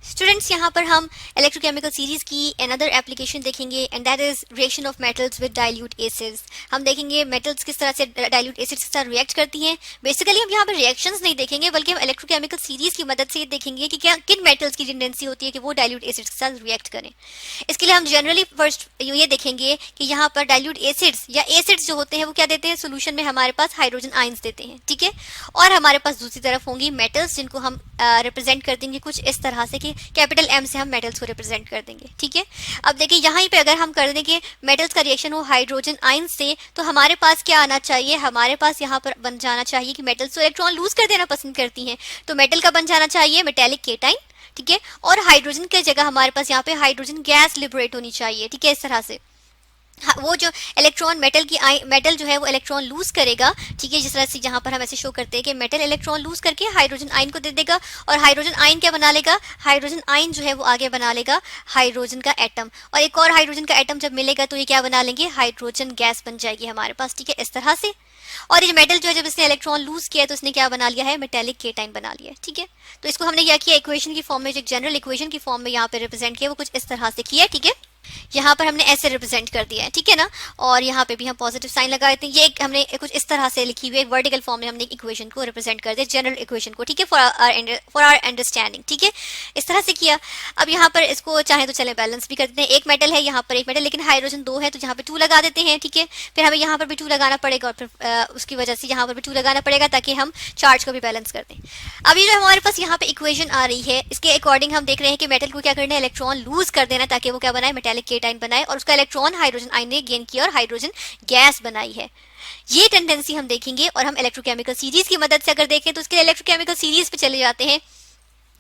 Students, यहाँ पर हम इलेक्ट्रोकेमिकल सीरीज की अनदर एप्लीकेशन देखेंगे and that is reaction of metals with dilute acids. हम देखेंगे मेटल्स किस तरह से डाइल्यूट एसिड्स के साथ रिएक्ट करती हैं। बेसिकली हम यहाँ पर रिएक्शंस नहीं देखेंगे बल्कि हम इलेक्ट्रोकेमिकल सीरीज की मदद से ये देखेंगे कि क्या किन मेटल्स की टेंडेंसी होती है कि वो डाइल्यूट एसिड्स के साथ रिएक्ट करें। इसके लिए हम जनरली फर्स्ट ये देखेंगे कि यहाँ पर डाइल्यूट एसिड्स या एसिड्स जो होते हैं वो क्या देते हैं, सोल्यूशन में हमारे पास हाइड्रोजन आयंस देते हैं, ठीक है। और हमारे पास दूसरी तरफ होंगी मेटल्स जिनको हम रिप्रेजेंट कर देंगे कुछ इस तरह से कि कैपिटल एम से हम मेटल्स को रिप्रेजेंट कर देंगे, ठीक है। अब देखिए यहाँ पे अगर हम कर देंगे मेटल्स का रिएक्शन हो हाइड्रोजन आयन से तो हमारे पास क्या आना चाहिए, हमारे पास यहाँ पर बन जाना चाहिए कि मेटल्स तो इलेक्ट्रॉन लूज कर देना पसंद करती हैं, तो मेटल का बन जाना चाहिए मेटेलिक केटाइन, ठीक है। और हाइड्रोजन की जगह हमारे पास यहाँ पे हाइड्रोजन गैस लिबरेट होनी चाहिए, ठीक है, इस तरह से। वो जो इलेक्ट्रॉन मेटल जो है वो इलेक्ट्रॉन लूज करेगा, ठीक है, जिस तरह से यहाँ पर हम ऐसे शो करते हैं कि मेटल इलेक्ट्रॉन लूज करके हाइड्रोजन आयन को दे देगा और हाइड्रोजन आयन क्या बना लेगा, हाइड्रोजन आयन जो है वो आगे बना लेगा हाइड्रोजन का एटम, और एक और हाइड्रोजन का एटम जब मिलेगा तो ये क्या बना लेंगे, हाइड्रोजन गैस बन जाएगी हमारे पास, ठीक है, इस तरह से। और ये मेटल जो है जब इसने इलेक्ट्रॉन लूज किया तो इसने क्या बना लिया है, मेटेलिक केटाइन बना लिया है, ठीक है। तो इसको हमने क्या किया, इक्वेशन की फॉर्म में, जो जनरल इक्वेशन की फॉर्म में यहाँ पे रिप्रेजेंट किया वो कुछ इस तरह से किया, ठीक है। यहाँ पर हमने ऐसे रिप्रेजेंट कर दिया है, ठीक है ना। और यहाँ पे भी हम पॉजिटिव साइन लगा देते हैं। ये एक हमने कुछ इस तरह से लिखी हुई है, वर्टिकल फॉर्म में हमने इक्वेशन को रिप्रेजेंट कर दिया, जनरल इक्वेशन को, ठीक है, फॉर आवर अंडरस्टैंडिंग, ठीक है, इस तरह से किया। अब यहाँ पर इसको चाहे तो चले बैलेंस भी कर देते हैं। एक मेटल है यहाँ पर, एक मेटल, लेकिन हाइड्रोजन 2 है तो यहाँ पे 2 लगा देते हैं, ठीक है। फिर हमें यहाँ पर भी 2 लगाना पड़ेगा और फिर उसकी वजह से यहाँ पर भी 2 लगाना पड़ेगा ताकि हम चार्ज को भी बैलेंस कर दें। अब ये जो हमारे पास यहाँ पे इक्वेशन आ रही है इसके अकॉर्डिंग हम देख रहे हैं कि मेटल को क्या करना है, इलेक्ट्रॉन लूज कर देना ताकि वो क्या बनाए, मेटेलिक केटाइन बनाए, और उसका इलेक्ट्रॉन हाइड्रोजन आयन ने गेन किया और हाइड्रोजन गैस बनाई है। ये टेंडेंसी हम देखेंगे। और हम इलेक्ट्रोकेमिकल सीरीज की मदद से अगर देखें तो उसके इलेक्ट्रोकेमिकल सीरीज पे चले जाते हैं।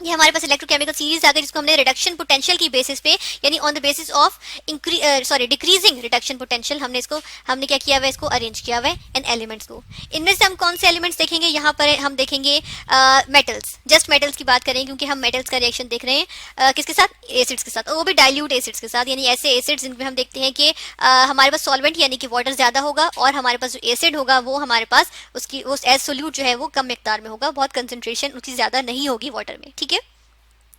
ये हमारे पास इलेक्ट्रोकेमिकल सीरीज आ गई जिसको हमने रिडक्शन पोटेंशियल की बेसिस पे, यानी on the basis of decreasing reduction potential, हमने क्या किया हुआ है, इसको अरेंज किया हुआ है इन एलिमेंट्स को। इनमें से हम कौन से एलिमेंट्स देखेंगे, यहाँ पर हम देखेंगे मेटल्स, जस्ट मेटल्स की बात करें क्योंकि हम मेटल्स का रिएक्शन देख रहे हैं किसके साथ, एसिड्स के साथ, और वो भी डाइल्यूट एसिड्स के साथ, यानी ऐसे एसिड्स जिनमें हम देखते हैं कि हमारे पास सॉल्वेंट यानी कि वाटर ज्यादा होगा और हमारे पास जो एसिड होगा वो हमारे पास उसकी उस एज सोल्यूट जो है वो कम मिकदार में होगा, बहुत कंसंट्रेशन उसकी ज्यादा नहीं होगी वाटर में, ठीक है,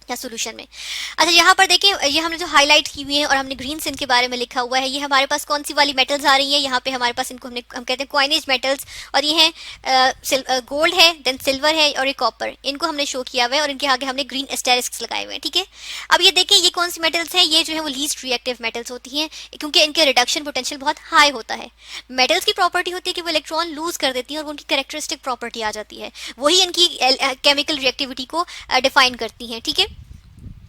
या सोल्यूशन में। अच्छा, यहाँ पर देखिए ये हमने जो हाईलाइट की हुई है और हमने ग्रीन से इनके बारे में लिखा हुआ है, ये हमारे पास कौन सी वाली मेटल्स आ रही है, यहाँ पे हमारे पास इनको हम कहते हैं क्वाइनेज मेटल्स, और ये है गोल्ड है, देन सिल्वर है और ये कॉपर, इनको हमने शो किया हुआ है और इनके आगे हमने ग्रीन एस्टेरिस्क्स लगाए हुए हैं, ठीक है। अब ये देखिए ये कौन सी मेटल्स हैं, ये जो है वो लीस्ट रिएक्टिव मेटल्स होती हैं क्योंकि इनके रिडक्शन पोटेंशियल बहुत हाई होता है। मेटल्स की प्रॉपर्टी होती है कि वो इलेक्ट्रॉन लूज कर देती है और उनकी कैरेक्टरिस्टिक प्रॉपर्टी आ जाती है, वही इनकी केमिकल रिएक्टिविटी को डिफाइन करती है, ठीक है।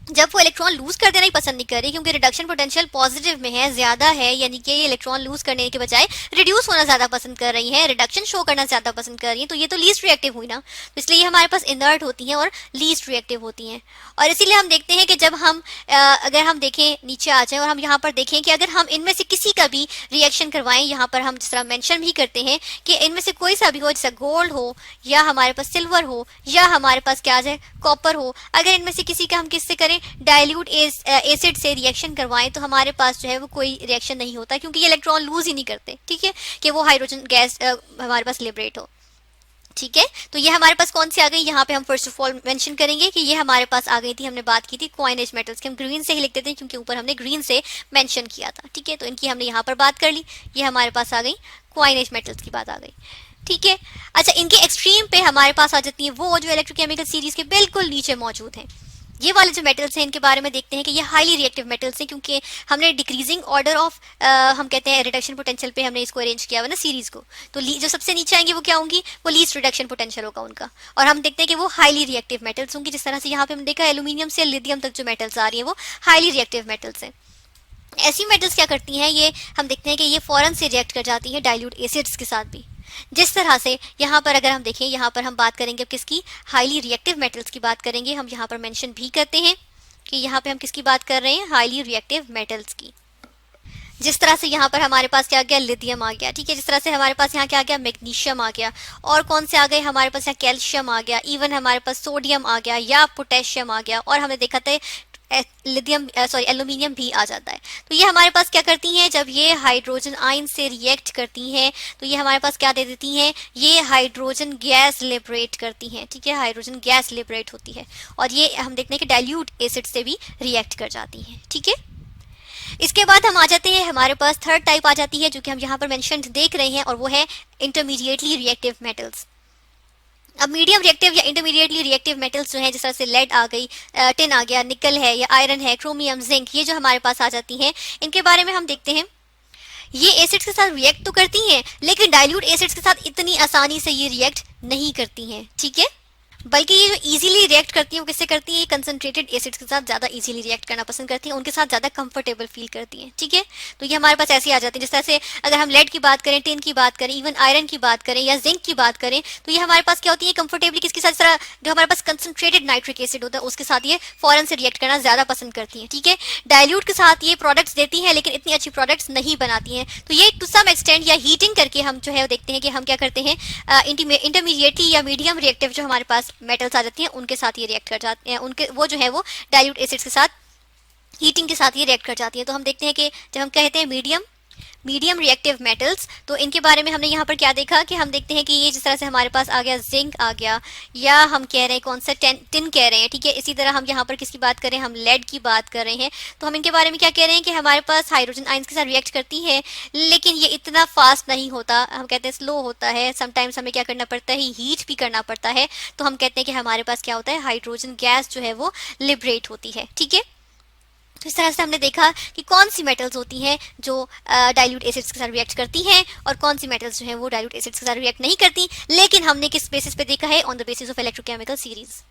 जब वो इलेक्ट्रॉन लूज कर देना ही पसंद नहीं कर रही क्योंकि रिडक्शन पोटेंशियल पॉजिटिव में है, ज्यादा है, यानी कि ये इलेक्ट्रॉन लूज करने के बजाय रिड्यूस होना ज्यादा पसंद कर रही है, रिडक्शन शो करना ज्यादा पसंद कर रही है, तो ये तो लीस्ट रिएक्टिव हुई ना, तो इसलिए हमारे पास इनर्ट होती हैं और लीस्ट रिएक्टिव होती हैं। और इसीलिए हम देखते हैं कि जब हम अगर हम देखें नीचे आ जाए और हम यहाँ पर देखें कि अगर हम इनमें से किसी का भी रिएक्शन करवाएं, यहाँ पर हम जिस तरह मेंशन भी करते हैं कि इनमें से कोई सा भी हो, जैसे गोल्ड हो या हमारे पास सिल्वर हो या हमारे पास क्या आ जाए कॉपर हो, अगर इनमें से किसी का हम किससे करें, डाइल्यूट एसिड से रिएक्शन करवाएं तो हमारे पास जो है वो कोई रिएक्शन नहीं होता क्योंकि ये इलेक्ट्रॉन लूज ही नहीं करते, ठीक है, कि वो हाइड्रोजन गैस हमारे पास लिबरेट हो, ठीक है। तो ये हमारे पास कौन सी आ गई, यहाँ पे हम फर्स्ट ऑफ ऑल मेंशन करेंगे कि ये हमारे पास आ गई थी, हमने बात की थी क्वाइनेज मेटल्स की, हम ग्रीन से ही लिख देते हैं क्योंकि ऊपर हमने ग्रीन से मेंशन किया था, ठीक है। तो इनकी हमने यहाँ पर बात कर ली, ये हमारे पास आ गई क्वाइनेज मेटल्स की बात आ गई, ठीक है। अच्छा, इनके एक्सट्रीम पे हमारे पास आ जाती है वो जो इलेक्ट्रोकेमिकल सीरीज के बिल्कुल नीचे मौजूद हैं। ये वाले जो मेटल्स हैं इनके बारे में देखते हैं कि ये हाईली रिएक्टिव मेटल्स हैं क्योंकि हमने डिक्रीजिंग ऑर्डर ऑफ हम कहते हैं रिडक्शन पोटेंशियल पे हमने इसको अरेंज किया हुआ ना सीरीज को, तो जो सबसे नीचे आएंगी वो क्या होंगी, वो लीस्ट रिडक्शन पोटेंशियल होगा उनका, और हम देखते हैं कि वो हाईली रिएक्टिव मेटल्स होंगी। जिस तरह से यहाँ पे हम देखा एल्यूमिनियम से लिथियम तक जो मेटल्स आ रही है वो हाईली रिएक्टिव मेटल्स हैं। ऐसी मेटल्स क्या करती हैं, ये हम देखते हैं कि ये फौरन से रिएक्ट कर जाती है डाइल्यूट एसिड्स के साथ भी। जिस तरह से यहाँ पर अगर हम देखें, यहाँ पर हम बात करेंगे किसकी, हाईली रिएक्टिव मेटल्स की बात करेंगे, हम यहाँ पर मेंशन भी करते हैं कि यहाँ पे हम किसकी बात कर रहे हैं, हाईली रिएक्टिव मेटल्स की। जिस तरह से यहाँ पर हमारे पास क्या आ गया, लिथियम आ गया, ठीक है, जिस तरह से हमारे पास यहाँ क्या आ गया, मैग्नीशियम आ गया, और कौन से आ गए हमारे पास यहाँ कैल्शियम आ गया, इवन हमारे पास सोडियम आ गया या पोटेशियम आ गया, और हमने देखा था लिथियम एल्यूमिनियम भी आ जाता है। तो ये हमारे पास क्या करती हैं, जब ये हाइड्रोजन आयन से रिएक्ट करती हैं तो ये हमारे पास क्या दे देती हैं, ये हाइड्रोजन गैस लिबरेट करती हैं। ठीक है, हाइड्रोजन गैस लिबरेट होती है और ये हम देखते हैं कि डाइल्यूट एसिड से भी रिएक्ट कर जाती हैं। ठीक है, इसके बाद हम आ जाते हैं, हमारे पास थर्ड टाइप आ जाती है जो कि हम यहाँ पर मेंशन देख रहे हैं, और वो है इंटरमीडिएटली रिएक्टिव मेटल्स। अब मीडियम रिएक्टिव या इंटरमीडिएटली रिएक्टिव मेटल्स जो हैं, जिस तरह से लेड आ गई, टिन आ गया, निकल है या आयरन है, क्रोमियम, जिंक, ये जो हमारे पास आ जाती हैं, इनके बारे में हम देखते हैं। ये एसिड्स के साथ रिएक्ट तो करती हैं, लेकिन डाइल्यूट एसिड्स के साथ इतनी आसानी से ये रिएक्ट नहीं करती हैं। ठीक है, बल्कि ये जो इजीली रिएक्ट करती हैं वो किससे करती हैं, कंसंट्रेटेड एसिड्स के साथ ज़्यादा इजीली रिएक्ट करना पसंद करती हैं, उनके साथ ज़्यादा कंफर्टेबल फील करती हैं। ठीक है, तो ये हमारे पास ऐसी आ जाती है, जिस तरह से अगर हम लेड की बात करें, टिन की बात करें, इवन आयरन की बात करें या जिंक की बात करें, तो ये हमारे पास क्या होती है, कंफर्टेबली किसके साथ, तरह जो हमारे पास कंसंट्रेटेड नाइट्रिक एसिड होता है उसके साथ ये फौरन से रिएक्ट करना ज़्यादा पसंद करती हैं। ठीक है, डाइल्यूट के साथ ये प्रोडक्ट्स देती हैं, लेकिन इतनी अच्छी प्रोडक्ट्स नहीं बनाती हैं। तो ये टू सम एक्सटेंड या हीटिंग करके हम जो है देखते हैं कि हम क्या करते हैं, इंटरमीडिएटली या मीडियम रिएक्टिव जो हमारे पास मेटल्स आ जाती हैं उनके साथ ये रिएक्ट कर जाते हैं, उनके वो जो है वो डाइल्यूट एसिड्स के साथ हीटिंग के साथ ये रिएक्ट कर जाती है। तो हम देखते हैं कि जब हम कहते हैं मीडियम रिएक्टिव मेटल्स, तो इनके बारे में हमने यहाँ पर क्या देखा कि हम देखते हैं कि ये जिस तरह से हमारे पास आ गया जिंक आ गया, या हम कह रहे हैं कौन सा टिन कह रहे हैं। ठीक है, इसी तरह हम यहाँ पर किसकी बात करें, हम लेड की बात कर रहे हैं, तो हम इनके बारे में क्या कह रहे हैं कि हमारे पास हाइड्रोजन आयंस के साथ रिएक्ट करती है, लेकिन ये इतना फास्ट नहीं होता, हम कहते हैं स्लो होता है। समटाइम्स हमें क्या करना पड़ता है, हीट भी करना पड़ता है। तो हम कहते हैं कि हमारे पास क्या होता है, हाइड्रोजन गैस जो है वो लिबरेट होती है। ठीक है, तो इस तरह से हमने देखा कि कौन सी मेटल्स होती हैं जो डाइल्यूट एसिड्स के साथ रिएक्ट करती हैं और कौन सी मेटल्स जो हैं वो डाइल्यूट एसिड्स के साथ रिएक्ट नहीं करती, लेकिन हमने किस बेसिस पे देखा है, on the basis of electrochemical series.